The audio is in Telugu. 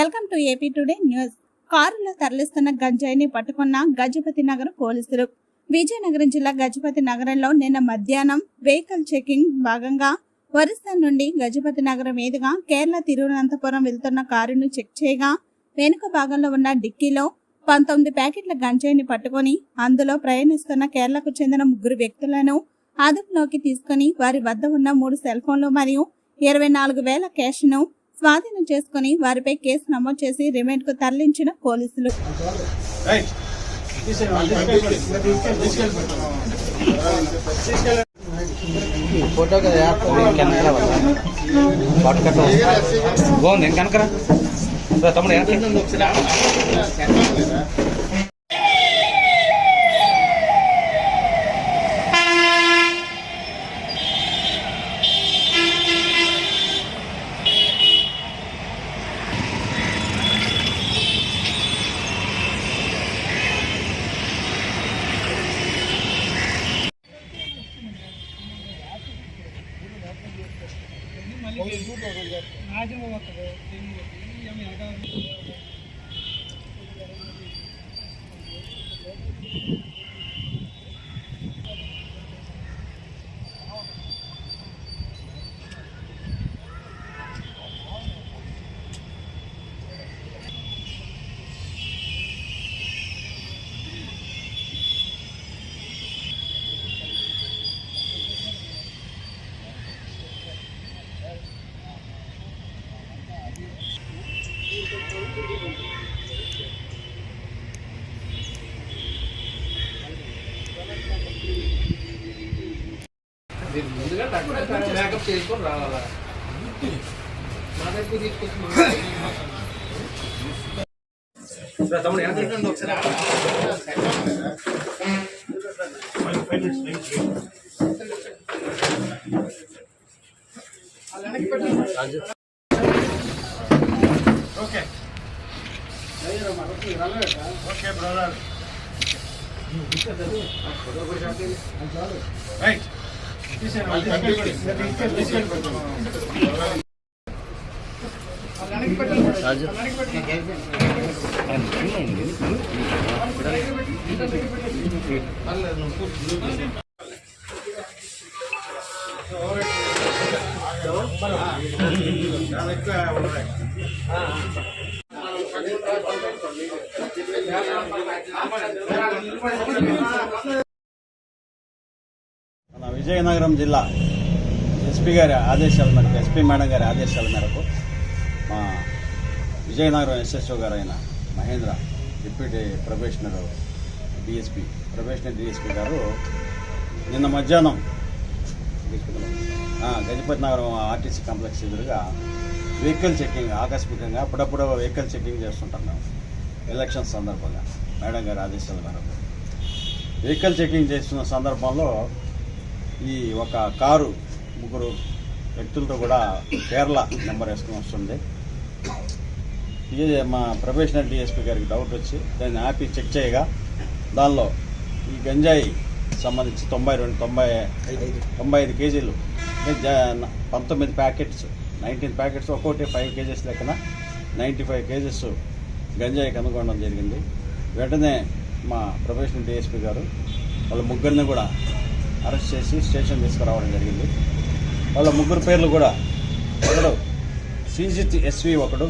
Welcome to AP today news. కారులో తరలిస్తున్న గంజాయిని పట్టుకున్న గజపతి నగర్ పోలీసులు. విజయనగరం జిల్లా గజపతి నగరంలో నిన్న మధ్యాహ్నం వెహికల్ చెకింగ్ భాగంగా ఒరిస్సా నుండి గజపతి నగరం మీదుగా కేరళ తిరువనంతపురం వెళ్తున్న కారును చెక్ చేయగా వెనుక భాగంలో ఉన్న డిక్కీలో 19 ప్యాకెట్ల గంజాయిని పట్టుకుని అందులో ప్రయాణిస్తున్న కేరళకు చెందిన 3 వ్యక్తులను అదుపులోకి తీసుకుని వారి వద్ద ఉన్న 3 సెల్ ఫోన్లు మరియు 24,000 క్యాష్ ను స్వాధీనం చేసుకుని వారిపై కేసు నమోదు చేసి రిమాండ్ కు తరలించిన పోలీసులు. ముందుగా బ్యాకప్ చేసుకొని రావాలా మా దగ్గర తీసుకొచ్చి తమ్ముడు ఎంత ఒకసారి ఓకే ఓకే బ్రదర్ రైట్ మన విజయనగరం జిల్లా ఎస్పీ గారి ఆదేశాల మేరకు, ఎస్పీ మేడం గారి ఆదేశాల మేరకు మా విజయనగరం ఎస్ఎస్ఓ గారు అయిన మహేంద్ర డిప్యూటీ ప్రొబేషనరీ డిఎస్పీ గారు నిన్న మధ్యాహ్నం గజపతి నగరం ఆర్టీసీ కాంప్లెక్స్ ఎదురుగా వెహికల్ చెకింగ్, ఆకస్మికంగా అప్పుడప్పుడు వెహికల్ చెకింగ్ చేస్తుంటాం మేము ఎలక్షన్ సందర్భంగా. మేడం గారి ఆదేశాల మేరకు వెహికల్ చెకింగ్ చేస్తున్న సందర్భంలో ఈ ఒక కారు 3 వ్యక్తులతో కూడా కేరళ నెంబర్ వేసుకుని వస్తుంది. మా ప్రొబేషనరీ డిఎస్పీ గారికి డౌట్ వచ్చి దాన్ని ఆపి చెక్ చేయగా దానిలో ఈ గంజాయి సంబంధించి 95 కేజీలు, 19 ప్యాకెట్స్, 19 ప్యాకెట్స్, ఒక్కోటి 5 కేజెస్ లెక్కన 95 కేజెస్ గంజాయి కనుగొనడం జరిగింది. వెంటనే మా ప్రొబేషనరీ డిఎస్పీ గారు వాళ్ళ 3 కూడా అరెస్ట్ చేసి స్టేషన్ తీసుకురావడం జరిగింది. వాళ్ళ 3 పేర్లు కూడా ఒకడు CGT SV, ఒకడు